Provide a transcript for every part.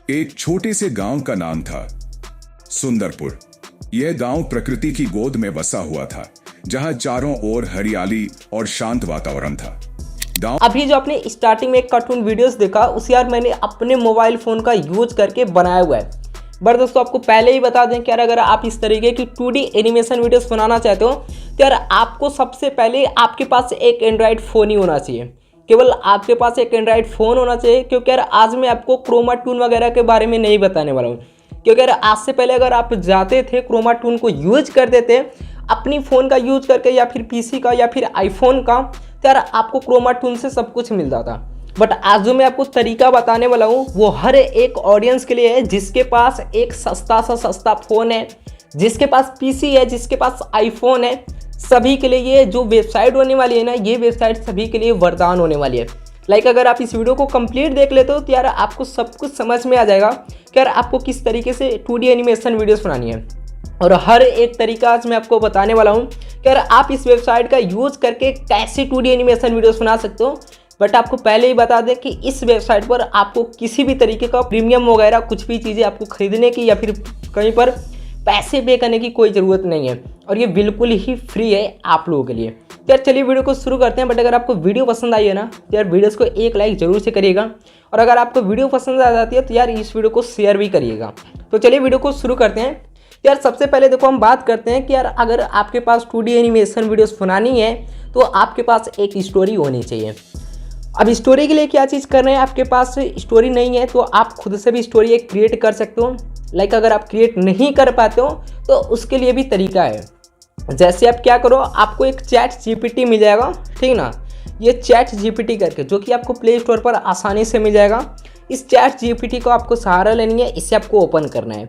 एक छोटे से गांव का नाम था सुंदरपुर। यह गांव प्रकृति की गोद में बसा हुआ था, जहां चारों ओर हरियाली और शांत वातावरण था। अभी जो आपने स्टार्टिंग में एक कार्टून वीडियोस देखा, उसे यार मैंने अपने मोबाइल फ़ोन का यूज करके बनाया हुआ है। बट दोस्तों आपको पहले ही बता दें कि यार अगर आप इस तरीके की 2D एनिमेशन वीडियोस बनाना चाहते हो तो यार आपको सबसे पहले आपके पास एक एंड्रॉयड फ़ोन ही होना चाहिए। केवल आपके पास एक एंड्रॉयड फ़ोन होना चाहिए, क्योंकि यार आज मैं आपको क्रोमा टून वगैरह के बारे में नहीं बताने वाला हूँ। क्योंकि यार आज से पहले अगर आप जाते थे क्रोमा टून को यूज करते थे अपनी फ़ोन का यूज करके, या फिर पीसी का या फिर आईफोन का, तो यार आपको क्रोमा टून से सब कुछ मिलता था। बट आज जो मैं आपको तरीका बताने वाला हूँ वो हर एक ऑडियंस के लिए है, जिसके पास एक सस्ता फ़ोन है, जिसके पास पीसी है, जिसके पास आईफोन है, सभी के लिए ये जो वेबसाइट होने वाली है ना, ये वेबसाइट सभी के लिए वरदान होने वाली है। अगर आप इस वीडियो को कंप्लीट देख लेते हो तो यार आपको सब कुछ समझ में आ जाएगा कि यार आपको किस तरीके से 2D एनिमेशन वीडियोस बनानी है। और हर एक तरीका आज मैं आपको बताने वाला हूँ कि यार आप इस वेबसाइट का यूज़ करके कैसे 2D एनिमेशन वीडियोस बना सकते हो। बट आपको पहले ही बता दें कि इस वेबसाइट पर आपको किसी भी तरीके का प्रीमियम वगैरह कुछ भी चीज़ें आपको खरीदने की या फिर कहीं पर पैसे पे करने की कोई ज़रूरत नहीं है, और ये बिल्कुल ही फ्री है आप लोगों के लिए। तो यार चलिए वीडियो को शुरू करते हैं। बट अगर आपको वीडियो पसंद आई है ना तो यार वीडियोस को एक लाइक जरूर से करिएगा, और अगर आपको वीडियो पसंद आ जाती है तो यार इस वीडियो को शेयर भी करिएगा। तो चलिए वीडियो को शुरू करते हैं। यार सबसे पहले देखो हम बात करते हैं कि यार अगर आपके पास 2D एनिमेशन वीडियोस बनानी है तो आपके पास एक स्टोरी होनी चाहिए। अब स्टोरी के लिए क्या चीज़ करना है, आपके पास स्टोरी नहीं है तो आप खुद से भी स्टोरी एक क्रिएट कर सकते हो। अगर आप क्रिएट नहीं कर पाते हो तो उसके लिए भी तरीका है। जैसे आप क्या करो, आपको एक चैट जीपीटी मिल जाएगा, ठीक ना। ये चैट जीपीटी करके जो कि आपको प्ले स्टोर पर आसानी से मिल जाएगा। इस चैट जीपीटी को आपको सहारा लेनी है, इसे आपको ओपन करना है।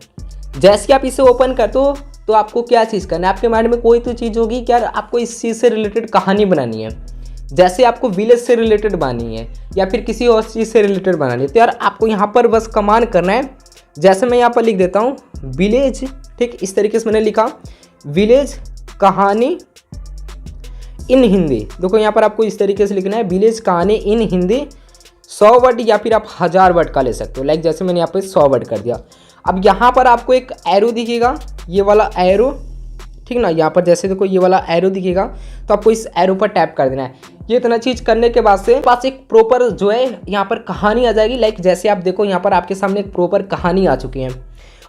जैसे आप इसे ओपन करते हो तो आपको क्या चीज़ करना है, आपके माइंड में कोई तो चीज़ होगी कि यार आपको इस चीज़ से रिलेटेड कहानी बनानी है। जैसे आपको विलेज से रिलेटेड बनानी है या फिर किसी और चीज़ से रिलेटेड बनानी है, तो यार आपको यहाँ पर बस कमांड करना है। जैसे मैं यहाँ पर लिख देता हूँ विलेज, ठीक, इस तरीके से मैंने लिखा विलेज कहानी इन हिंदी। देखो यहाँ पर आपको इस तरीके से लिखना है विलेज कहानी इन हिंदी 100 वर्ड या फिर आप 1000 वर्ड का ले सकते हो। जैसे मैंने यहाँ पर 100 वर्ड कर दिया। अब यहाँ पर आपको एक एरो दिखेगा, ये वाला एरो, ठीक ना। यहाँ पर जैसे देखो ये वाला एरो दिखेगा तो आपको इस एरो पर टैप कर देना है। ये इतना चीज़ करने के बाद से पास एक प्रॉपर जो है यहाँ पर कहानी आ जाएगी। जैसे आप देखो यहाँ पर आपके सामने एक प्रॉपर कहानी आ चुकी है।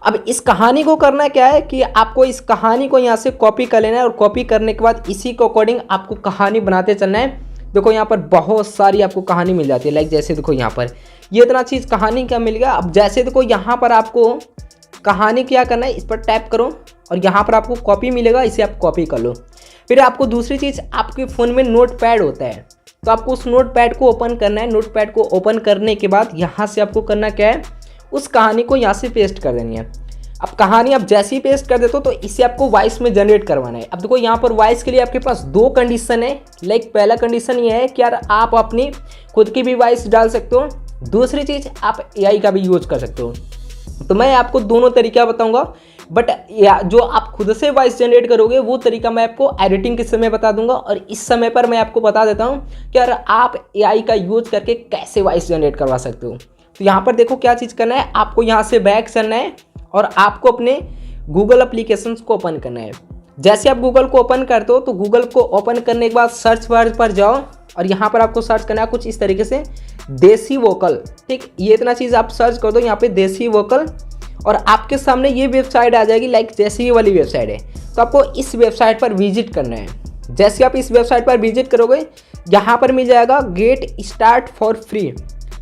अब इस कहानी को करना क्या है कि आपको इस कहानी को यहाँ से कॉपी कर लेना है, और कॉपी करने के बाद इसी के अकॉर्डिंग आपको कहानी बनाते चलना है। देखो यहाँ पर बहुत सारी आपको कहानी मिल जाती है। जैसे देखो यहाँ पर ये इतना चीज़ कहानी क्या मिल गया। अब जैसे देखो यहाँ पर आपको कहानी क्या करना है, इस पर टैप करो और यहाँ पर आपको कॉपी मिलेगा, इसे आप कॉपी कर लो। फिर आपको दूसरी चीज़, आपके फ़ोन में नोट पैड होता है तो आपको उस नोट पैड को ओपन करना है। नोट पैड को ओपन करने के बाद यहाँ से आपको करना क्या है, उस कहानी को यहाँ से पेस्ट कर देनी है। अब कहानी आप जैसे ही पेस्ट कर देते हो तो इसे आपको वॉइस में जनरेट करवाना है। अब देखो यहाँ पर वॉइस के लिए आपके पास 2 कंडीशन है। पहला कंडीशन ये है कि यार आप अपनी खुद की भी वॉइस डाल सकते हो, दूसरी चीज़ आप AI का भी यूज कर सकते हो। तो मैं आपको दोनों तरीका बताऊंगा, बट जो आप खुद से वॉइस जनरेट करोगे वो तरीका मैं आपको एडिटिंग के समय बता दूंगा। और इस समय पर मैं आपको बता देता हूं कि यार आप AI का यूज करके कैसे वॉइस जनरेट करवा सकते हो। तो यहाँ पर देखो क्या चीज़ करना है, आपको यहाँ से बैक करना है और आपको अपने गूगल एप्लीकेशंस को ओपन करना है। जैसे आप गूगल को ओपन करते हो तो गूगल को ओपन करने के बाद सर्च बार पर जाओ और यहाँ पर आपको सर्च करना है कुछ इस तरीके से देसी वोकल, ठीक। ये इतना चीज़ आप सर्च कर दो यहाँ पे देसी वोकल, और आपके सामने ये वेबसाइट आ जाएगी। जैसे ये वाली वेबसाइट है तो आपको इस वेबसाइट पर विजिट करना है। जैसे आप इस वेबसाइट पर विजिट करोगे यहाँ पर मिल जाएगा गेट स्टार्ट फॉर फ्री,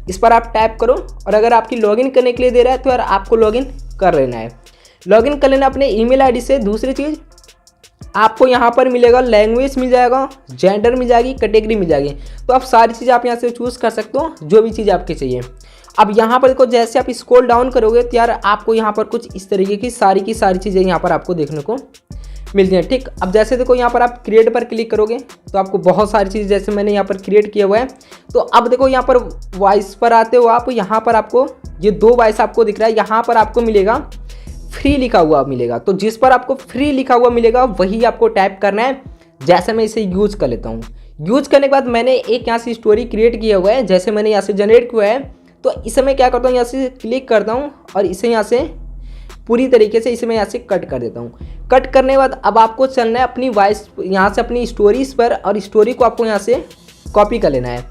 इस पर आप टैप करो। और अगर आपकी लॉगिन करने के लिए दे रहा है तो यार आपको लॉगिन कर लेना है। लॉगिन कर लेना अपने ईमेल आईडी से। दूसरी चीज़ आपको यहाँ पर मिलेगा लैंग्वेज मिल जाएगा, जेंडर मिल जाएगी, कैटेगरी मिल जाएगी। तो आप सारी चीज़ आप यहाँ से चूज़ कर सकते हो जो भी चीज़ आपकी चाहिए। अब यहाँ पर देखो जैसे आप स्क्रॉल डाउन करोगे तो यार आपको यहाँ पर कुछ इस तरीके की सारी चीज़ें यहाँ पर आपको देखने को मिलती हैं, ठीक। अब जैसे देखो यहाँ पर आप क्रिएट पर क्लिक करोगे तो आपको बहुत सारी चीज़ जैसे मैंने यहाँ पर क्रिएट किया हुआ है। तो अब देखो यहाँ पर वॉइस पर आते हो आप, यहाँ पर आपको ये 2 वॉइस आपको दिख रहा है। यहाँ पर आपको मिलेगा फ्री लिखा हुआ मिलेगा, तो जिस पर आपको फ्री लिखा हुआ मिलेगा वही आपको टाइप करना है। जैसे मैं इसे यूज कर लेता हूँ। यूज करने के बाद मैंने एक यहाँ से स्टोरी क्रिएट किया हुआ है, जैसे मैंने यहाँ से जनरेट किया है। तो तो इसे मैं क्या करता हूँ, यहाँ से क्लिक करता हूँ और इसे यहाँ से पूरी तरीके से इसे मैं यहाँ से कट कर देता हूँ। कट करने के बाद अब आपको चलना है अपनी वॉइस यहाँ से अपनी स्टोरीज पर, और स्टोरी को आपको यहाँ से कॉपी कर लेना है।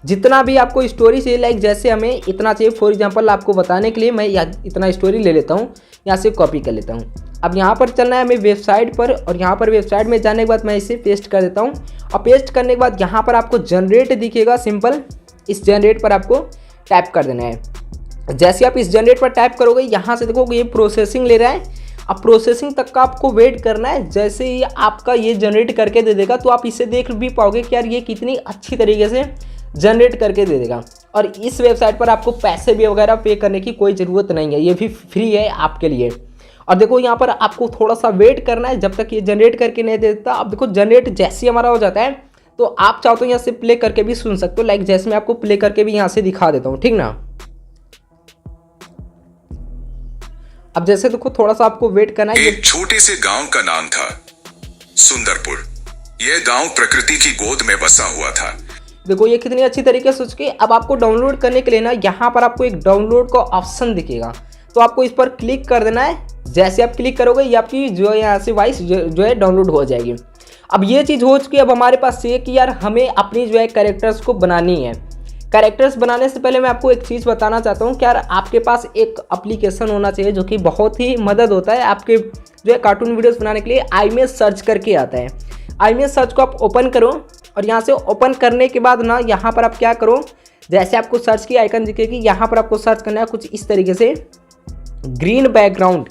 जितना भी आपको स्टोरी चाहिए, लाइक जैसे हमें इतना चाहिए, फॉर एग्जांपल आपको बताने के लिए मैं इतना स्टोरी ले लेता हूँ, यहाँ से कॉपी कर लेता हूँ। अब यहाँ पर चलना है हमें वेबसाइट पर, और यहाँ पर वेबसाइट में जाने के बाद मैं इसे पेस्ट कर देता हूँ। और पेस्ट करने के बाद यहाँ पर आपको जनरेट दिखेगा सिंपल, इस जनरेट पर आपको टाइप कर देना है। जैसे आप इस जनरेट पर टाइप करोगे, यहाँ से देखो ये प्रोसेसिंग ले रहा है। अब प्रोसेसिंग तक का आपको वेट करना है। जैसे ही आपका ये जनरेट करके दे देगा तो आप इसे देख भी पाओगे कि यार ये कितनी अच्छी तरीके से जनरेट करके दे देगा। और इस वेबसाइट पर आपको पैसे भी वगैरह पे करने की कोई ज़रूरत नहीं है, ये भी फ्री है आपके लिए। और देखो यहाँ पर आपको थोड़ा सा वेट करना है जब तक ये जनरेट करके नहीं देता। अब देखो जनरेट जैसे ही हमारा हो जाता है तो आप चाहो तो यहाँ से प्ले करके भी सुन सकते हो, लाइक जैसे मैं आपको प्ले करके भी यहाँ से दिखा देता हूँ, ठीक ना। अब जैसे देखो थोड़ा सा आपको वेट करना है। एक छोटे से गांव का नाम था सुंदरपुर। यह गांव प्रकृति की गोद में बसा हुआ था। देखो ये कितनी अच्छी तरीके से सोच के। अब आपको डाउनलोड करने के लिए ना यहाँ पर आपको एक डाउनलोड का ऑप्शन दिखेगा, तो आपको इस पर क्लिक कर देना है। जैसे आप क्लिक करोगे ये आपकी जो है यहाँ से वॉइस जो है डाउनलोड हो जाएगी। अब ये चीज़ हो चुकी है। अब हमारे पास ये कि यार हमें अपनी जो है कैरेक्टर्स को बनानी है। कैरेक्टर्स बनाने से पहले मैं आपको एक चीज़ बताना चाहता हूँ कि यार आपके पास एक एप्लीकेशन होना चाहिए जो कि बहुत ही मदद होता है आपके जो है कार्टून वीडियोस बनाने के लिए। iMage सर्च करके आता है। iMage सर्च को आप ओपन करो, और यहाँ से ओपन करने के बाद ना यहाँ पर आप क्या करो, जैसे आपको सर्च की आइकन दिखेगी, यहाँ पर आपको सर्च करना है कुछ इस तरीके से, ग्रीन बैकग्राउंड।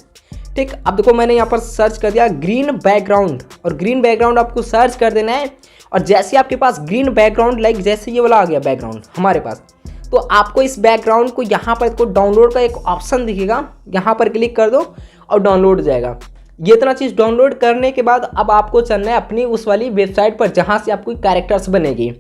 ठीक, अब देखो मैंने यहाँ पर सर्च कर दिया ग्रीन बैकग्राउंड, और ग्रीन बैकग्राउंड आपको सर्च कर देना है। और जैसे आपके पास ग्रीन बैकग्राउंड, लाइक जैसे ये वाला आ गया बैकग्राउंड हमारे पास, तो आपको इस बैकग्राउंड को यहाँ पर इसको डाउनलोड का एक ऑप्शन दिखेगा, यहाँ पर क्लिक कर दो और डाउनलोड हो जाएगा। ये इतना चीज़ डाउनलोड करने के बाद अब आपको चलना है अपनी उस वाली वेबसाइट पर जहाँ से आपको कैरेक्टर्स बनेगी।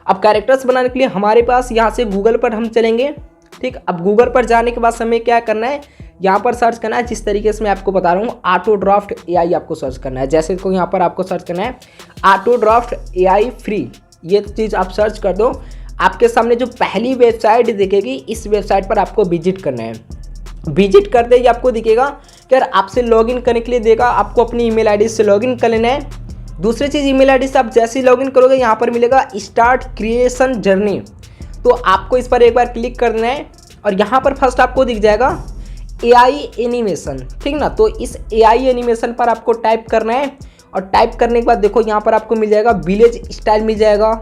अब कैरेक्टर्स बनाने के लिए हमारे पास यहाँ से गूगल पर हम चलेंगे। ठीक, अब गूगल पर जाने के बाद हमें क्या करना है, यहाँ पर सर्च करना है जिस तरीके से मैं आपको बता रहा हूँ, ऑटो ड्राफ्ट AI आपको सर्च करना है। जैसे को यहाँ पर आपको सर्च करना है ऑटो ड्राफ्ट AI फ्री, ये चीज़ आप सर्च कर दो। आपके सामने जो पहली वेबसाइट दिखेगी इस वेबसाइट पर आपको विजिट करना है। विजिट करते ही आपको दिखेगा कि यार आपसे लॉगिन करने के लिए देगा, आपको अपनी ईमेल आईडी से लॉगिन कर लेना है। दूसरी चीज़, ईमेल आईडी से आप जैसे ही लॉगिन करोगे यहाँ पर मिलेगा स्टार्ट क्रिएशन जर्नी, तो आपको इस पर एक बार क्लिक करना है। और यहाँ पर फर्स्ट आपको दिख जाएगा AI एनिमेशन, ठीक ना। तो इस AI एनिमेशन पर आपको टाइप करना है, और टाइप करने के बाद देखो यहाँ पर आपको मिल जाएगा विलेज स्टाइल मिल जाएगा,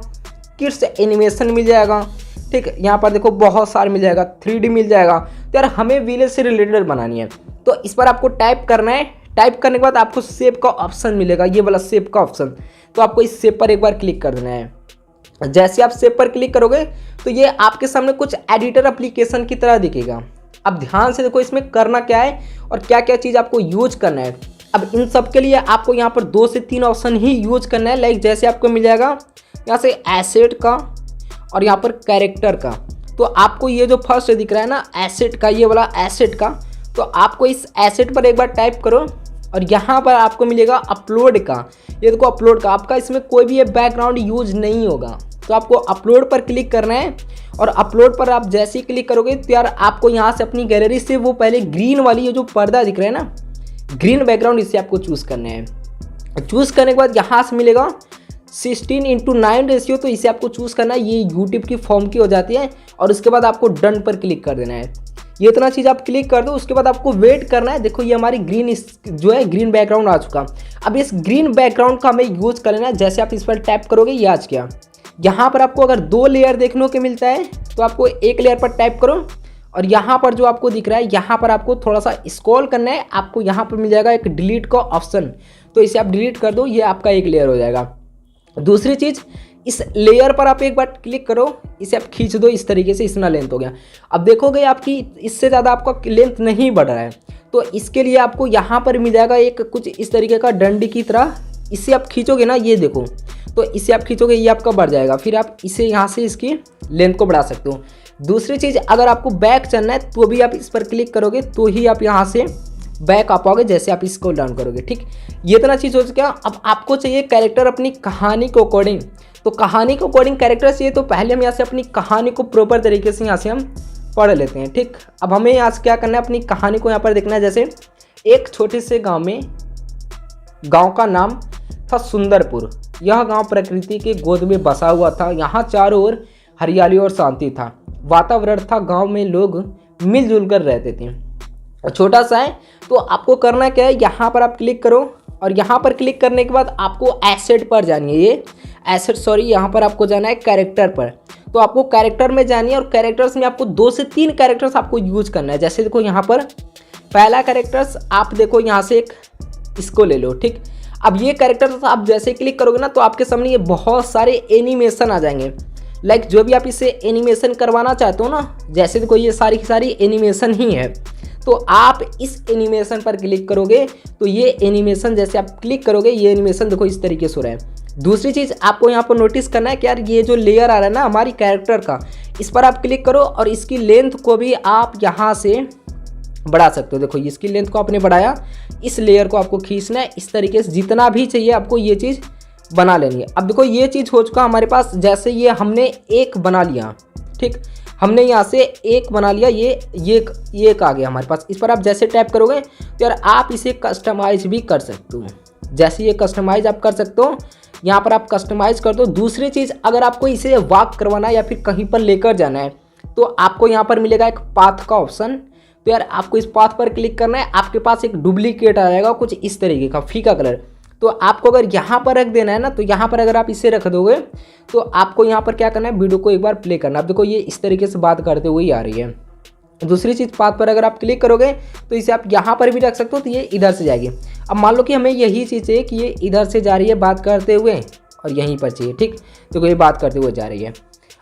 किड्स एनिमेशन मिल जाएगा। ठीक, यहाँ पर देखो बहुत सारे मिल जाएगा, 3D मिल जाएगा। तो यार हमें विलेज से रिलेटेड बनानी है, तो इस पर आपको टाइप करना है। टाइप करने के बाद आपको सेव का ऑप्शन मिलेगा, ये वाला सेव का ऑप्शन, तो आपको इस सेव पर एक बार क्लिक कर देना है। जैसे आप सेव पर क्लिक करोगे तो ये आपके सामने कुछ एडिटर एप्लीकेशन की तरह दिखेगा। अब ध्यान से देखो इसमें करना क्या है और क्या क्या चीज़ आपको यूज करना है। अब इन सब के लिए आपको यहाँ पर 2 से 3 ऑप्शन ही यूज करना है। लाइक जैसे आपको मिल जाएगा यहाँ से एसेट का और यहाँ पर कैरेक्टर का, तो आपको ये जो फर्स्ट दिख रहा है ना एसेट का, ये वाला एसेट का, तो आपको इस एसेट पर एक बार टाइप करो और यहाँ पर आपको मिलेगा अपलोड का। ये देखो अपलोड का, आपका इसमें कोई भी ये बैकग्राउंड यूज नहीं होगा, तो आपको अपलोड पर क्लिक करना है। और अपलोड पर आप जैसे ही क्लिक करोगे तो यार आपको यहाँ से अपनी गैलरी से वो पहले ग्रीन वाली ये जो पर्दा दिख रहा है ना, ग्रीन बैकग्राउंड, इसे आपको चूज़ करना है। चूज़ करने के बाद यहाँ से मिलेगा 16:9 रेशियो, तो इसे आपको चूज़ करना है। ये यूट्यूब की फॉर्म की हो जाती है, और उसके बाद आपको डन पर क्लिक कर देना है। ये इतना चीज़ आप क्लिक कर दो, उसके बाद आपको वेट करना है। देखो ये हमारी ग्रीन जो है ग्रीन बैकग्राउंड आ चुका। अब इस ग्रीन बैकग्राउंड का हमें यूज कर लेना है। जैसे आप इस पर टैप करोगे ये आज क्या, यहाँ पर आपको अगर 2 लेयर देखने को मिलता है तो आपको एक लेयर पर टैप करो, और यहाँ पर जो आपको दिख रहा है यहाँ पर आपको थोड़ा सा स्क्रॉल करना है। आपको यहाँ पर मिल जाएगा एक डिलीट का ऑप्शन, तो इसे आप डिलीट कर दो, ये आपका एक लेयर हो जाएगा। दूसरी चीज़, इस लेयर पर आप एक बार क्लिक करो, इसे आप खींच दो इस तरीके से, इतना लेंथ हो गया। अब देखोगे आपकी इससे ज़्यादा आपका लेंथ नहीं बढ़ रहा है, तो इसके लिए आपको यहाँ पर मिल जाएगा एक कुछ इस तरीके का डंडी की तरह। इसे आप खींचोगे ना, ये देखो, तो इसे आप खींचोगे ये आपका बढ़ जाएगा। फिर आप इसे यहाँ से इसकी लेंथ को बढ़ा सकते हो। दूसरी चीज़, अगर आपको बैक चलना है तो भी आप इस पर क्लिक करोगे तो ही आप यहाँ से बैक आ पाओगे, जैसे आप इसको डाउन करोगे। ठीक, ये इतना चीज़ हो चुका। अब आपको चाहिए कैरेक्टर अपनी कहानी को अकॉर्डिंग, तो कहानी को अकॉर्डिंग कैरेक्टर चाहिए, तो पहले हम यहाँ से अपनी कहानी को प्रॉपर तरीके से यहाँ से हम पढ़ लेते हैं। ठीक, अब हमें यहाँ से क्या करना है, अपनी कहानी को यहाँ पर देखना है। जैसे एक छोटे से गांव में, गांव का नाम था सुंदरपुर। यह गांव प्रकृति के गोद में बसा हुआ था। यहाँ चारों ओर हरियाली और शांति था, वातावरण था, गांव में लोग मिलजुल कर रहते थे। और छोटा सा है तो आपको करना क्या है, यहाँ पर आप क्लिक करो और यहाँ पर क्लिक करने के बाद आपको एसेट पर जानी है। ये एसेट यहाँ पर आपको जाना है कैरेक्टर पर। तो आपको कैरेक्टर में जानी है और कैरेक्टर्स में आपको 2 से 3 कैरेक्टर्स आपको यूज करना है। जैसे देखो यहाँ पर पहला कैरेक्टर्स आप देखो यहाँ से एक इसको ले लो। ठीक, अब ये कैरेक्टर्स आप जैसे क्लिक करोगे ना तो आपके सामने ये बहुत सारे एनिमेशन आ जाएंगे। लाइक जो भी आप इसे एनिमेशन करवाना चाहते हो ना, जैसे देखो ये सारी की सारी एनिमेशन ही है। तो आप इस एनिमेशन पर क्लिक करोगे तो ये एनिमेशन जैसे आप क्लिक करोगे ये एनिमेशन देखो इस तरीके से हो रहा है। दूसरी चीज़ आपको यहाँ पर नोटिस करना है कि यार ये जो लेयर आ रहा है ना हमारी कैरेक्टर का, इस पर आप क्लिक करो और इसकी लेंथ को भी आप यहाँ से बढ़ा सकते हो। देखो इसकी लेंथ को आपने बढ़ाया, इस लेयर को आपको खींचना है इस तरीके से, जितना भी चाहिए आपको ये चीज़ बना लेनी है। अब देखो ये चीज़ हो चुका हमारे पास। जैसे ये हमने एक बना लिया, ठीक, हमने यहाँ से एक बना लिया, ये एक आ गया हमारे पास। इस पर आप जैसे टैप करोगे तो यार आप इसे कस्टमाइज भी कर सकते हो। जैसे ये कस्टमाइज आप कर सकते हो, यहाँ पर आप कस्टमाइज कर दो। दूसरी चीज़, अगर आपको इसे वॉक करवाना है या फिर कहीं पर लेकर जाना है तो आपको यहाँ पर मिलेगा एक पाथ का ऑप्शन। तो यार आपको इस पाथ पर क्लिक करना है, आपके पास एक डुप्लीकेट आ जाएगा कुछ इस तरीके का फीका कलर। तो आपको अगर यहाँ पर रख देना है ना, तो यहाँ पर अगर आप इसे रख दोगे तो आपको यहाँ पर क्या करना है, वीडियो को एक बार प्ले करना है। अब देखो ये इस तरीके से बात करते हुए ही आ रही है। दूसरी चीज़, पाथ पर अगर आप क्लिक करोगे तो इसे आप यहाँ पर भी रख सकते हो, तो ये इधर से जाएगी। अब मान लो कि हमें यही चीज़ चाहिए कि ये इधर से जा रही है बात करते हुए और यहीं पर चाहिए। ठीक, देखो ये बात करते हुए जा रही है।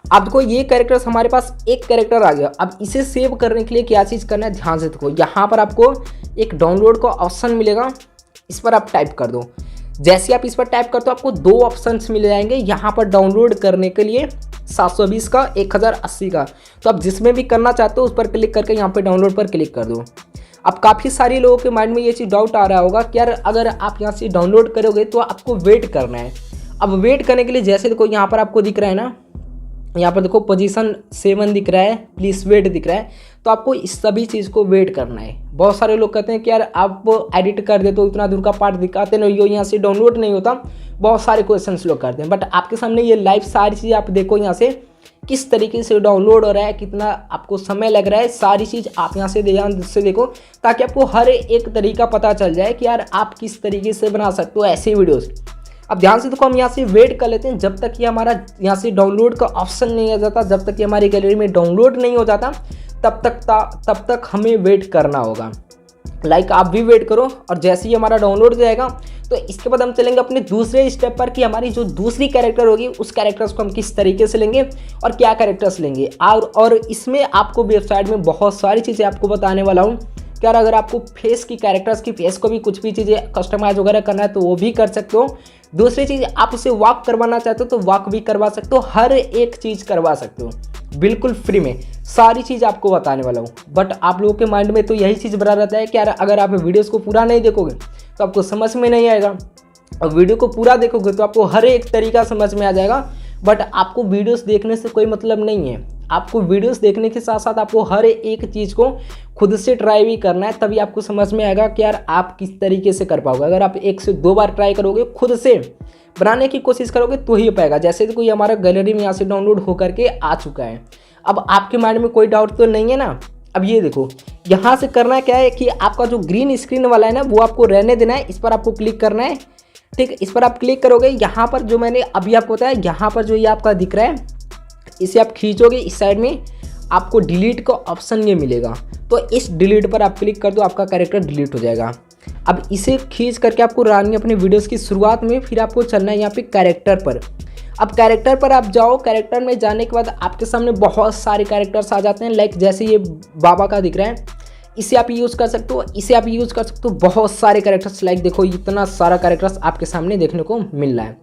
अब देखो ये कैरेक्टर्स हमारे पास एक कैरेक्टर आ गया। अब इसे सेव करने के लिए क्या चीज़ करना है, ध्यान से देखो, यहाँ पर आपको एक डाउनलोड का ऑप्शन मिलेगा, इस पर आप टाइप कर दो। जैसे आप इस पर टाइप करते हो आपको 2 ऑप्शंस मिल जाएंगे यहाँ पर डाउनलोड करने के लिए, 720 का, 1080 का। तो आप जिसमें भी करना चाहते हो उस पर क्लिक करके यहाँ पे डाउनलोड पर क्लिक कर दो। अब काफ़ी सारे लोगों के माइंड में ये चीज़ डाउट आ रहा होगा कि यार अगर आप यहाँ से डाउनलोड करोगे तो आपको वेट करना है। अब वेट करने के लिए जैसे देखो यहाँ पर आपको दिख रहा है ना, यहाँ पर देखो पोजीशन 7 दिख रहा है, प्लीज वेट दिख रहा है। तो आपको इस सभी चीज़ को वेट करना है। बहुत सारे लोग कहते हैं कि यार आप एडिट कर दे तो इतना दूर का पार्ट दिखाते नहीं हो, यहाँ से डाउनलोड नहीं होता, बहुत सारे क्वेश्चंस लोग करते हैं। बट आपके सामने ये लाइव सारी चीज़ आप देखो यहाँ से किस तरीके से डाउनलोड हो रहा है, कितना आपको समय लग रहा है, सारी चीज़ आप यहाँ से ध्यान से देखो ताकि आपको हर एक तरीका पता चल जाए कि यार आप किस तरीके से बना सकते हो ऐसे वीडियोज़। अब ध्यान से देखो, हम यहाँ से वेट कर लेते हैं जब तक कि हमारा यहाँ से डाउनलोड का ऑप्शन नहीं आ जाता, जब तक कि हमारी गैलरी में डाउनलोड नहीं हो जाता तब तक हमें वेट करना होगा। लाइक आप भी वेट करो और जैसे ही हमारा डाउनलोड हो जाएगा तो इसके बाद हम चलेंगे अपने दूसरे स्टेप पर कि हमारी जो दूसरी कैरेक्टर होगी उस कैरेक्टर्स को हम किस तरीके से लेंगे और क्या कैरेक्टर्स लेंगे। और इसमें आपको वेबसाइट में बहुत सारी चीज़ें आपको बताने वाला हूँ। क्या अगर आपको फेस की कैरेक्टर्स की फेस को भी कुछ भी चीज़ें कस्टमाइज वगैरह करना है तो वो भी कर सकते हो। दूसरी चीज़, आप उसे वॉक करवाना चाहते हो तो वॉक भी करवा सकते हो, हर एक चीज़ करवा सकते हो बिल्कुल फ्री में। सारी चीज़ आपको बताने वाला हूँ। बट आप लोगों के माइंड में तो यही चीज़ बना रहता है कि यार अगर आप वीडियोस को पूरा नहीं देखोगे तो आपको समझ में नहीं आएगा, और वीडियो को पूरा देखोगे तो आपको हर एक तरीका समझ में आ जाएगा। बट आपको वीडियोस देखने से कोई मतलब नहीं है, आपको वीडियोस देखने के साथ साथ आपको हर एक चीज़ को खुद से ट्राई भी करना है, तभी आपको समझ में आएगा कि यार आप किस तरीके से कर पाओगे। अगर आप 1 से 2 बार ट्राई करोगे, खुद से बनाने की कोशिश करोगे तो ही हो पाएगा। जैसे कि कोई हमारा गैलरी में यहाँ से डाउनलोड होकर के आ चुका है। अब आपके माइंड में कोई डाउट तो नहीं है ना। अब ये देखो, यहाँ से करना क्या है कि आपका जो ग्रीन स्क्रीन वाला है ना वो आपको रहने देना है, इस पर आपको क्लिक करना है। ठीक, इस पर आप क्लिक करोगे, यहाँ पर जो मैंने अभी आपको बताया, यहाँ पर जो ये आपका दिख रहा है इसे आप खींचोगे, इस साइड में आपको डिलीट का ऑप्शन ये मिलेगा, तो इस डिलीट पर आप क्लिक कर दो, आपका कैरेक्टर डिलीट हो जाएगा। अब इसे खींच करके आपको रानी अपने वीडियोस की शुरुआत में, फिर आपको चलना है यहाँ पे कैरेक्टर पर। अब कैरेक्टर पर आप जाओ, कैरेक्टर में जाने के बाद आपके सामने बहुत सारे कैरेक्टर्स आ जाते हैं। लाइक जैसे ये बाबा का दिख रहा है, इसे आप यूज़ कर सकते हो, इसे आप यूज़ कर सकते हो, बहुत सारे कैरेक्टर्स। लाइक देखो इतना सारा कैरेक्टर्स आपके सामने देखने को मिल रहा है।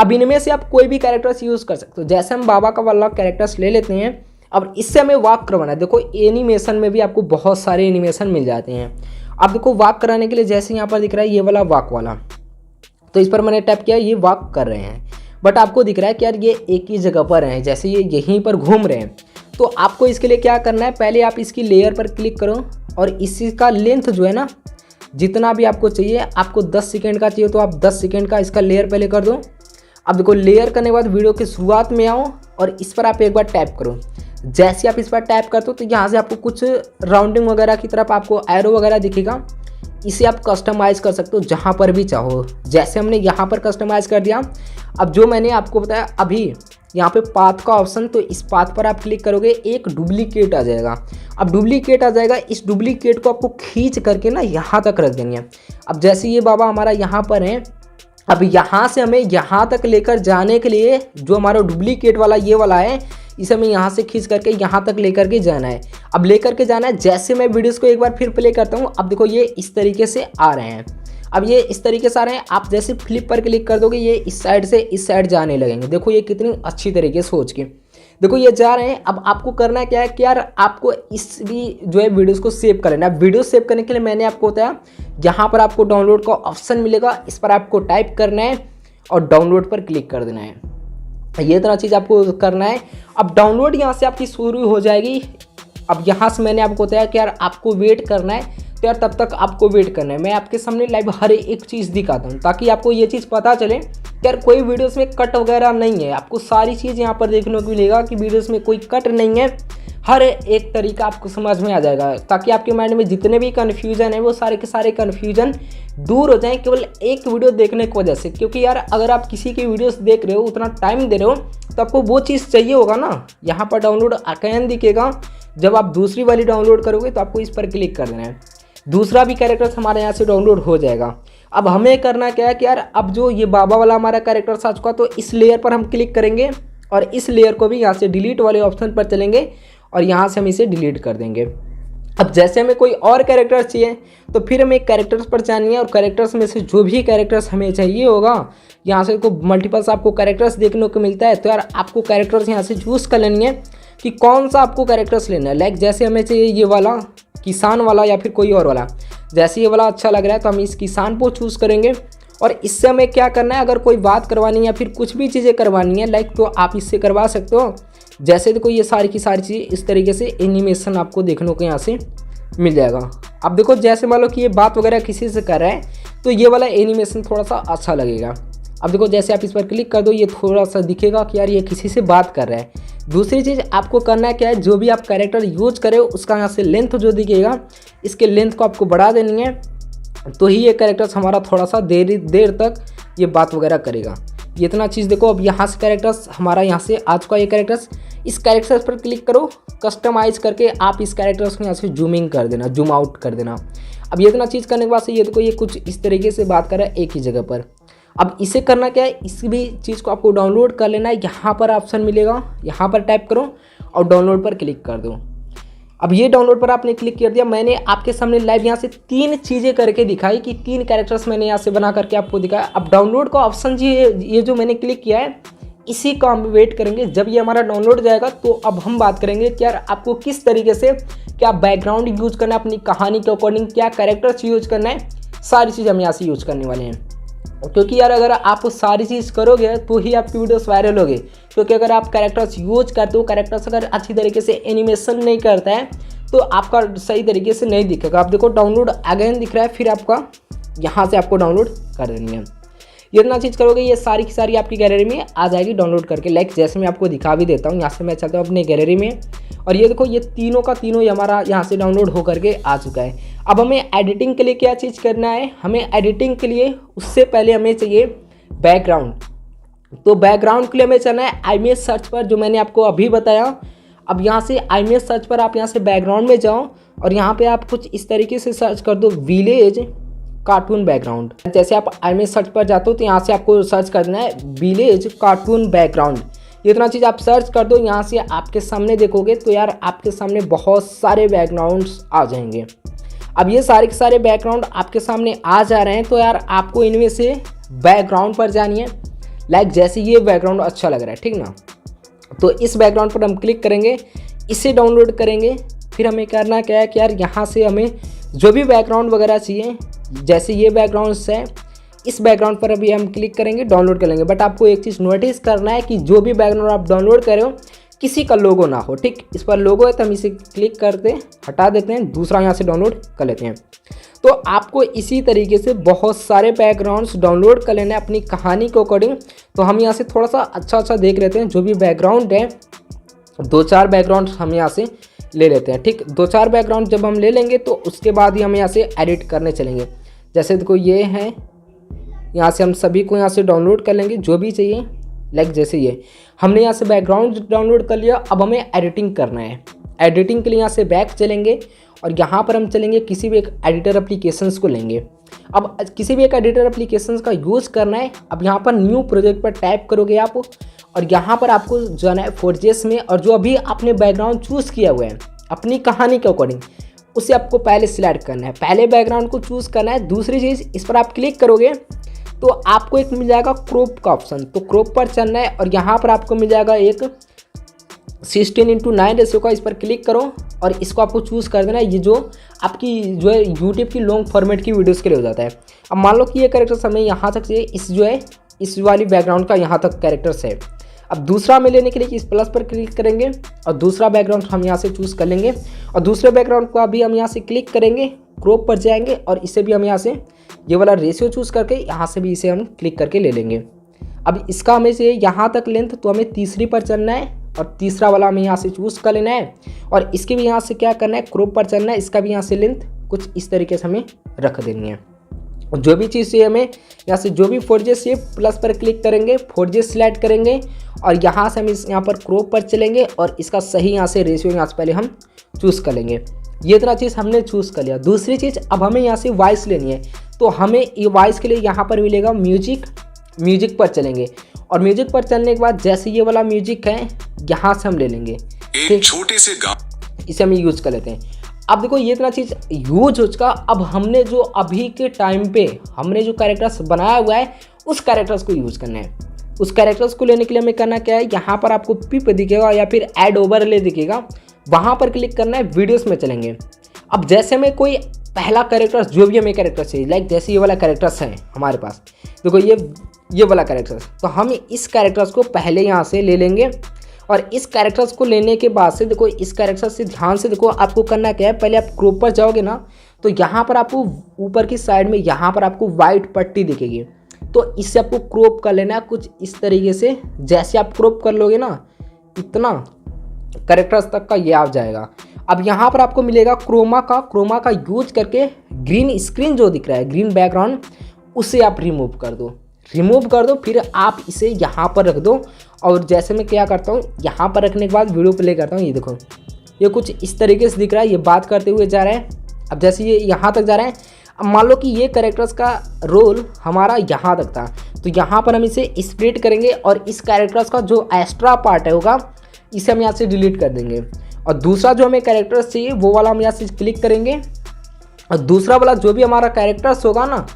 अब इनमें से आप कोई भी कैरेक्टर्स यूज़ कर सकते हो। जैसे हम बाबा का वाला कैरेक्टर्स ले लेते हैं, अब इससे हमें वॉक करवाना है। देखो एनिमेशन में भी आपको बहुत सारे एनिमेशन मिल जाते हैं। अब देखो वॉक कराने के लिए जैसे यहाँ पर दिख रहा है ये वाला वॉक वाला, तो इस पर मैंने टैप किया, ये वॉक कर रहे हैं। बट आपको दिख रहा है कि यार ये एक ही जगह पर हैं, जैसे ये यहीं पर घूम रहे हैं। तो आपको इसके लिए क्या करना है, पहले आप इसकी लेयर पर क्लिक करो और इसी का लेंथ जो है ना, जितना भी आपको चाहिए, आपको 10 सेकेंड का चाहिए तो आप 10 सेकेंड का इसका लेयर पहले कर दो। अब देखो लेयर करने के बाद वीडियो की शुरुआत में आओ और इस पर आप एक बार टैप करो। जैसे आप इस पर टैप करते हो तो यहाँ से आपको कुछ राउंडिंग वगैरह की तरफ आपको एरो वगैरह दिखेगा। इसे आप कस्टमाइज़ कर सकते हो जहाँ पर भी चाहो। जैसे हमने यहाँ पर कस्टमाइज़ कर दिया। अब जो मैंने आपको बताया अभी यहाँ पे पाथ का ऑप्शन, तो इस पाथ पर आप क्लिक करोगे, एक डुप्लीकेट आ जाएगा। अब डुप्लीकेट आ जाएगा, इस डुप्लीकेट को आपको खींच करके ना यहाँ तक रख देनी है। अब जैसे ये बाबा हमारा यहाँ पर है, अब यहाँ से हमें यहाँ तक लेकर जाने के लिए जो हमारा डुप्लीकेट वाला ये वाला है, इसे हमें यहाँ से खींच करके यहाँ तक लेकर के जाना है। अब लेकर के जाना है, जैसे मैं वीडियोस को एक बार फिर प्ले करता हूँ। अब देखो ये इस तरीके से आ रहे हैं। अब ये इस तरीके से आ रहे हैं। आप जैसे फ्लिप पर क्लिक कर दोगे, ये इस साइड से इस साइड जाने लगेंगे। देखो ये कितनी अच्छी तरीके से सोच के देखो ये जा रहे हैं। अब आपको करना क्या है कि यार आपको इस भी जो है वीडियोस को सेव कर लेना है। वीडियो सेव करने के लिए मैंने आपको बताया, यहाँ पर आपको डाउनलोड का ऑप्शन मिलेगा, इस पर आपको टाइप करना है और डाउनलोड पर क्लिक कर देना है। ये तरह चीज़ आपको करना है। अब डाउनलोड यहाँ से आपकी शुरू हो जाएगी। अब यहाँ से मैंने आपको बताया कि यार आपको वेट करना है, तो यार तब तक आपको वेट करना है। मैं आपके सामने लाइव हर एक चीज़ दिखाता हूँ ताकि आपको ये चीज़ पता चले कि यार कोई वीडियोस में कट वगैरह नहीं है। आपको सारी चीज़ यहाँ पर देखने को मिलेगा कि वीडियोस में कोई कट नहीं है। हर एक तरीका आपको समझ में आ जाएगा ताकि आपके माइंड में जितने भी कन्फ्यूजन है वो सारे के सारे कन्फ्यूजन दूर हो जाएं केवल एक वीडियो देखने की वजह से। क्योंकि यार अगर आप किसी की वीडियोस देख रहे हो, उतना टाइम दे रहे हो, तो आपको वो चीज़ चाहिए होगा ना। यहाँ पर डाउनलोड आइकन दिखेगा, जब आप दूसरी वाली डाउनलोड करोगे तो आपको इस पर क्लिक कर देना है। दूसरा भी कैरेक्टर्स हमारे यहाँ से डाउनलोड हो जाएगा। अब हमें करना क्या है कि यार अब जो ये बाबा वाला हमारा कैरेक्टर्स आ चुका, तो इस लेयर पर हम क्लिक करेंगे और इस लेयर को भी यहाँ से डिलीट वाले ऑप्शन पर चलेंगे और यहाँ से हम इसे डिलीट कर देंगे। अब जैसे हमें कोई और कैरेक्टर्स चाहिए तो फिर हमें कैरेक्टर्स पर जानी है और कैरेक्टर्स में से जो भी कैरेक्टर्स हमें चाहिए होगा, यहाँ से को मल्टीपल्स आपको कैरेक्टर्स देखने को मिलता है। तो यार आपको कैरेक्टर्स यहाँ से चूज़ कर लेनी है कि कौन सा आपको कैरेक्टर्स लेना है। लाइक जैसे हमें चाहिए ये वाला किसान वाला या फिर कोई और वाला। जैसे ये वाला अच्छा लग रहा है तो हम इस किसान को चूज़ करेंगे। और इससे हमें क्या करना है, अगर कोई बात करवानी है या फिर कुछ भी चीज़ें करवानी है लाइक, तो आप इससे करवा सकते हो। जैसे देखो ये सारी की सारी चीज़ इस तरीके से एनिमेशन आपको देखने को यहाँ से मिल जाएगा। अब देखो जैसे मान लो कि ये बात वगैरह किसी से कर रहा है तो ये वाला एनिमेशन थोड़ा सा अच्छा लगेगा। अब देखो जैसे आप इस पर क्लिक कर दो, ये थोड़ा सा दिखेगा कि यार ये किसी से बात कर रहा है। दूसरी चीज़ आपको करना है क्या है, जो भी आप कैरेक्टर यूज करें उसका यहाँ से लेंथ जो दिखेगा, इसके लेंथ को आपको बढ़ा देनी है। तो ही ये कैरेक्टर्स हमारा थोड़ा सा देर तक ये बात वगैरह करेगा। ये इतना चीज़ देखो। अब यहाँ से कैरेक्टर्स हमारा यहाँ से आ चुका ये कैरेक्टर्स। इस कैरेक्टर्स पर क्लिक करो, कस्टमाइज़ करके आप इस कैरेक्टर्स को यहाँ से जूमिंग कर देना, जूम आउट कर देना। अब ये इतना चीज़ करने के बाद से ये देखो ये कुछ इस तरीके से बात कर रहा है एक ही जगह पर। अब इसे करना क्या है, इस भी चीज़ को आपको डाउनलोड कर लेना है। यहाँ पर ऑप्शन मिलेगा, यहाँ पर टाइप करो और डाउनलोड पर क्लिक कर दो। अब ये डाउनलोड पर आपने क्लिक कर दिया। मैंने आपके सामने लाइव यहाँ से 3 चीज़ें करके दिखाई कि 3 कैरेक्टर्स मैंने यहाँ से बना करके आपको दिखाया। अब डाउनलोड का ऑप्शन जी ये जो मैंने क्लिक किया है, इसी का हम वेट करेंगे। जब ये हमारा डाउनलोड जाएगा तो अब हम बात करेंगे कि यार आपको किस तरीके से क्या बैकग्राउंड यूज करना है, अपनी कहानी के अकॉर्डिंग क्या कैरेक्टर्स यूज करना है, सारी चीज़ हम यहाँ से यूज करने वाले हैं। क्योंकि यार अगर आप सारी चीज़ करोगे तो ही आपकी वीडियोस वायरल होगी। क्योंकि अगर आप कैरेक्टर्स यूज करते हो, कैरेक्टर्स अगर अच्छी तरीके से एनिमेशन नहीं करता है तो आपका सही तरीके से नहीं दिखेगा। आप देखो डाउनलोड अगेन दिख रहा है, फिर आपका यहाँ से आपको डाउनलोड कर देनी है। ये इतना चीज़ करोगे ये सारी की सारी आपकी गैलरी में आ जाएगी डाउनलोड करके। लाइक जैसे मैं आपको दिखा भी देता हूँ, यहाँ से मैं चलता हूँ अपने गैलरी में और ये देखो ये तीनों का तीनों ही हमारा यहाँ से डाउनलोड हो करके आ चुका है। अब हमें एडिटिंग के लिए क्या चीज़ करना है, हमें एडिटिंग के लिए उससे पहले हमें चाहिए बैकग्राउंड। तो बैकग्राउंड के लिए हमें चलना है iMovie सर्च पर, जो मैंने आपको अभी बताया। अब यहाँ से iMovie सर्च पर आप यहाँ से बैकग्राउंड में जाओ और यहाँ पे आप कुछ इस तरीके से सर्च कर दो विलेज कार्टून बैकग्राउंड। जैसे आप iMovie सर्च पर जाते हो तो यहाँ से आपको सर्च करना है विलेज कार्टून बैकग्राउंड। ये इतना चीज़ आप सर्च कर दो, यहाँ से आपके सामने देखोगे तो यार आपके सामने बहुत सारे बैकग्राउंड्स आ जाएंगे। अब ये सारे के सारे बैकग्राउंड आपके सामने आ जा रहे हैं तो यार आपको इनमें से बैकग्राउंड पर जानी है। लाइक जैसे ये बैकग्राउंड अच्छा लग रहा है, ठीक ना, तो इस बैकग्राउंड पर हम क्लिक करेंगे, इसे डाउनलोड करेंगे। फिर हमें करना क्या है कि यार यहाँ से हमें जो भी बैकग्राउंड वगैरह चाहिए, जैसे ये बैकग्राउंड्स है, इस बैकग्राउंड पर अभी हम क्लिक करेंगे, डाउनलोड कर लेंगे। बट आपको एक चीज़ नोटिस करना है कि जो भी बैकग्राउंड आप डाउनलोड कर रहे हो किसी का लोगो ना हो। ठीक, इस पर लोगो है तो हम इसे क्लिक करते हटा देते हैं, दूसरा यहाँ से डाउनलोड कर लेते हैं। तो आपको इसी तरीके से बहुत सारे बैकग्राउंड्स डाउनलोड कर लेना है अपनी कहानी के अकॉर्डिंग। तो हम यहाँ से थोड़ा सा अच्छा देख लेते हैं, जो भी बैकग्राउंड है 2-4 बैकग्राउंड हम यहाँ से ले लेते हैं। ठीक, 2-4 बैकग्राउंड जब हम ले लेंगे तो उसके बाद ही हम यहाँ से एडिट करने चलेंगे। जैसे देखो ये है, यहाँ से हम सभी को यहाँ से डाउनलोड कर लेंगे जो भी चाहिए। लाइक जैसे ये हमने यहाँ से बैकग्राउंड डाउनलोड कर लिया, अब हमें एडिटिंग करना है। एडिटिंग के लिए यहाँ से बैक चलेंगे और यहाँ पर हम चलेंगे, किसी भी एक एडिटर एप्लीकेशंस को लेंगे। अब किसी भी एक एडिटर एप्लीकेशंस का यूज़ करना है। अब यहाँ पर न्यू प्रोजेक्ट पर टाइप करोगे आप, और यहाँ पर आपको जाना है 4JS में, और जो अभी आपने बैकग्राउंड चूज़ किया हुआ है अपनी कहानी के अकॉर्डिंग, उसे आपको पहले सिलेक्ट करना है, पहले बैकग्राउंड को चूज़ करना है। दूसरी चीज़, इस पर आप क्लिक करोगे तो आपको एक मिल जाएगा क्रॉप का ऑप्शन, तो क्रॉप पर चलना है और यहाँ पर आपको मिल जाएगा एक 16:9 रेशियो का। इस पर क्लिक करो और इसको आपको चूज़ कर देना है। ये जो आपकी जो है यूट्यूब की लॉन्ग फॉर्मेट की वीडियोस के लिए हो जाता है। अब मान लो कि ये कैरेक्टर्स हमें यहाँ तक चाहिए, इस जो है इस वाली बैकग्राउंड का यहाँ तक कैरेक्टर्स है। अब दूसरा हमें लेने के लिए इस प्लस पर क्लिक करेंगे और दूसरा बैकग्राउंड हम यहाँ से चूज़ कर लेंगे, और दूसरे बैकग्राउंड को अभी हम यहाँ से क्लिक करेंगे, क्रॉप पर जाएंगे और इसे भी हम यहाँ से ये वाला रेशियो चूज़ करके यहाँ से भी इसे हम क्लिक करके ले लेंगे। अब इसका हमें से यहाँ तक लेंथ, तो हमें तीसरी पर चलना है और तीसरा वाला हमें यहाँ से चूज़ कर लेना है, और इसके भी यहाँ से क्या करना है, क्रॉप पर चलना है। इसका भी यहाँ से लेंथ कुछ इस तरीके से हमें रख देनी है। और जो भी चीज़ चाहिए हमें यहाँ से, जो भी 4J चाहिए प्लस पर क्लिक करेंगे, 4J सिलेक्ट करेंगे और यहाँ से हम यहाँ पर क्रॉप पर चलेंगे और इसका सही यहाँ से रेशियो यहाँ से पहले हम चूज़ कर लेंगे। ये इतना चीज़ हमने चूज़ कर लिया। दूसरी चीज़, अब हमें यहाँ से वॉइस लेनी है, तो हमें ये वॉइस के लिए यहाँ पर मिलेगा म्यूजिक पर चलेंगे, और म्यूजिक पर चलने के बाद जैसे ये वाला म्यूजिक है यहाँ से हम ले लेंगे, एक छोटे से गाँव, इसे हम यूज़ कर लेते हैं। अब देखो ये इतना चीज़ यूज हो चुका। अब हमने जो अभी के टाइम पे हमने जो कैरेक्टर्स बनाया हुआ है उस कैरेक्टर्स को यूज़ करना है। उस कैरेक्टर्स को लेने के लिए हमें करना क्या है, यहाँ पर आपको पिप दिखेगा या फिर ऐड ओवरले दिखेगा, वहाँ पर क्लिक करना है, वीडियोस में चलेंगे। अब जैसे में कोई पहला कैरेक्टर्स, जो भी हमें कैरेक्टर्स चाहिए, लाइक जैसे ये वाला कैरेक्टर्स है हमारे पास, देखो ये वाला कैरेक्टर्स, तो हम इस कैरेक्टर्स को पहले यहाँ से ले लेंगे। और इस कैरेक्टर्स को लेने के बाद से देखो, इस कैरेक्टर से ध्यान से देखो, आपको करना क्या है, पहले आप क्रॉप पर जाओगे ना, तो यहाँ पर आपको ऊपर की साइड में यहाँ पर आपको वाइट पट्टी दिखेगी, तो इससे आपको क्रॉप कर लेना है कुछ इस तरीके से। जैसे आप क्रॉप कर लोगे ना, इतना कैरेक्टर्स तक का ये आ जाएगा। अब यहाँ पर आपको मिलेगा क्रोमा का यूज करके ग्रीन स्क्रीन जो दिख रहा है, ग्रीन बैकग्राउंड, उसे आप रिमूव कर दो। फिर आप इसे यहाँ पर रख दो। और जैसे मैं क्या करता हूँ, यहाँ पर रखने के बाद वीडियो प्ले करता हूँ, ये देखो ये कुछ इस तरीके से दिख रहा है, ये बात करते हुए जा रहा है। अब जैसे ये यहाँ तक जा रहा है, अब मान लो कि ये कैरेक्टर्स का रोल हमारा यहाँ तक था, तो यहाँ पर हम इसे स्प्लिट करेंगे और इस कैरेक्टर्स का जो एक्स्ट्रा पार्ट है होगा, इसे हम यहाँ से डिलीट कर देंगे। और दूसरा जो हमें कैरेक्टर्स चाहिए वो वाला हम यहाँ से क्लिक करेंगे, और दूसरा वाला जो भी हमारा कैरेक्टर्स होगा ना,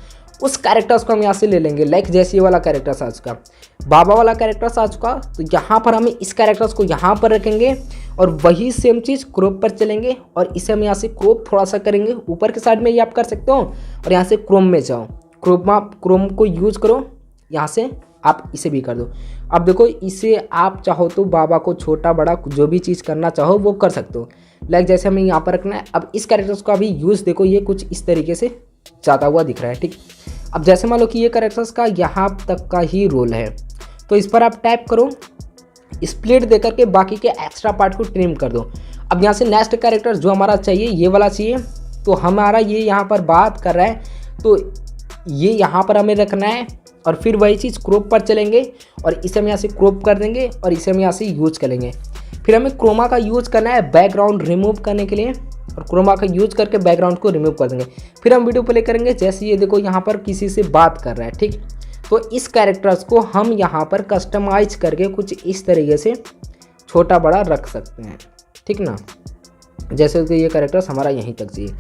उस कैरेक्टर्स को हम यहाँ से ले लेंगे। लाइक जैसे ये वाला कैरेक्टर्स आ चुका, बाबा वाला कैरेक्टर्स आ चुका, तो यहाँ पर हमें इस कैरेक्टर्स को यहाँ पर रखेंगे और वही सेम चीज़ क्रॉप पर चलेंगे और इसे हम यहाँ से क्रॉप थोड़ा सा करेंगे ऊपर के साइड में, ये आप कर सकते हो। और यहाँ से क्रोम में जाओ, क्रोम को यूज़ करो, यहाँ से आप इसे भी कर दो। अब देखो इसे आप चाहो तो बाबा को छोटा बड़ा जो भी चीज़ करना चाहो वो कर सकते हो। लाइक जैसे हमें यहाँ पर रखना है। अब इस कैरेक्टर्स का भी यूज़ देखो, ये कुछ इस तरीके से जाता हुआ दिख रहा है, ठीक। अब जैसे मान लो कि ये कैरेक्टर्स का यहाँ तक का ही रोल है, तो इस पर आप टाइप करो, स्प्लिट दे करके बाकी के एक्स्ट्रा पार्ट को ट्रिम कर दो। अब यहाँ से नेक्स्ट कैरेक्टर जो हमारा चाहिए, ये वाला चाहिए, तो हमारा ये यहाँ पर बात कर रहा है, तो ये यहाँ पर हमें रखना है। और फिर वही चीज़ क्रॉप पर चलेंगे और इसे हम यहाँ से क्रॉप कर देंगे और इसे हम यहाँ से यूज करेंगे। फिर हमें क्रोमा का यूज करना है बैकग्राउंड रिमूव करने के लिए, और क्रोमा का यूज करके बैकग्राउंड को रिमूव कर देंगे। फिर हम वीडियो प्ले करेंगे, जैसे ये देखो यहाँ पर किसी से बात कर रहा है, ठीक। तो इस कैरेक्टर्स को हम यहाँ पर कस्टमाइज करके कुछ इस तरीके से छोटा बड़ा रख सकते हैं, ठीक ना। जैसे कि ये कैरेक्टर्स हमारा यहीं तक चाहिए।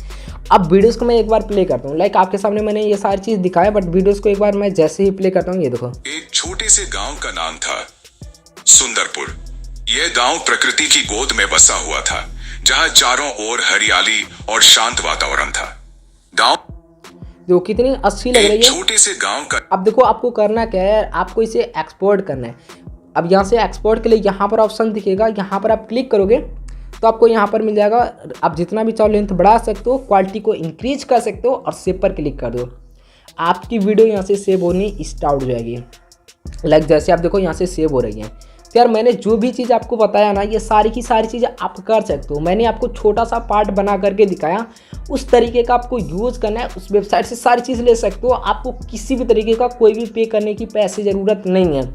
अब वीडियोस को मैं एक बार प्ले करता हूँ। लाइक आपके सामने मैंने ये सारी चीज़ दिखाया, बट वीडियोस को एक बार मैं जैसे ही प्ले करता हूँ, ये देखो। एक छोटे से गांव का नाम था सुंदरपुर। यह गांव प्रकृति की गोद में बसा हुआ था, जहां चारों ओर हरियाली और शांत वातावरण था। गांव देखो कितनी अच्छी लग रही है। छोटे से गांव का। अब देखो आपको करना क्या है, आपको इसे एक्सपोर्ट करना है। अब यहाँ से एक्सपोर्ट के लिए यहाँ पर ऑप्शन दिखेगा, यहाँ पर आप क्लिक करोगे तो आपको यहाँ पर मिल जाएगा। आप जितना भी चाहो लेंथ बढ़ा सकते हो, क्वालिटी को इंक्रीज कर सकते हो और सेव पर क्लिक कर दो। आपकी वीडियो यहाँ से सेव होनी स्टार्ट हो जाएगी। लाइक जैसे आप देखो यहाँ से सेव हो रही है। तो यार मैंने जो भी चीज़ आपको बताया ना, ये सारी की सारी चीज़ें आप कर सकते हो। मैंने आपको छोटा सा पार्ट बना करके दिखाया, उस तरीके का आपको यूज़ करना है। उस वेबसाइट से सारी चीज़ ले सकते हो। आपको किसी भी तरीके का कोई भी पे करने की पैसे ज़रूरत नहीं है।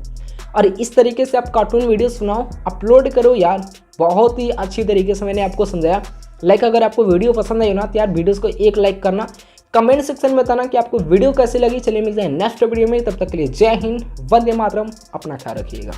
और इस तरीके से आप कार्टून वीडियोस बनाओ, अपलोड करो यार। बहुत ही अच्छी तरीके से मैंने आपको समझाया। लाइक अगर आपको वीडियो पसंद आई ना तो यार वीडियोस को एक लाइक करना। कमेंट सेक्शन में बताना कि आपको वीडियो कैसी लगी। चलिए मिलते हैं नेक्स्ट वीडियो में, तब तक के लिए जय हिंद, वंदे मातरम। अपना ख्याल रखिएगा।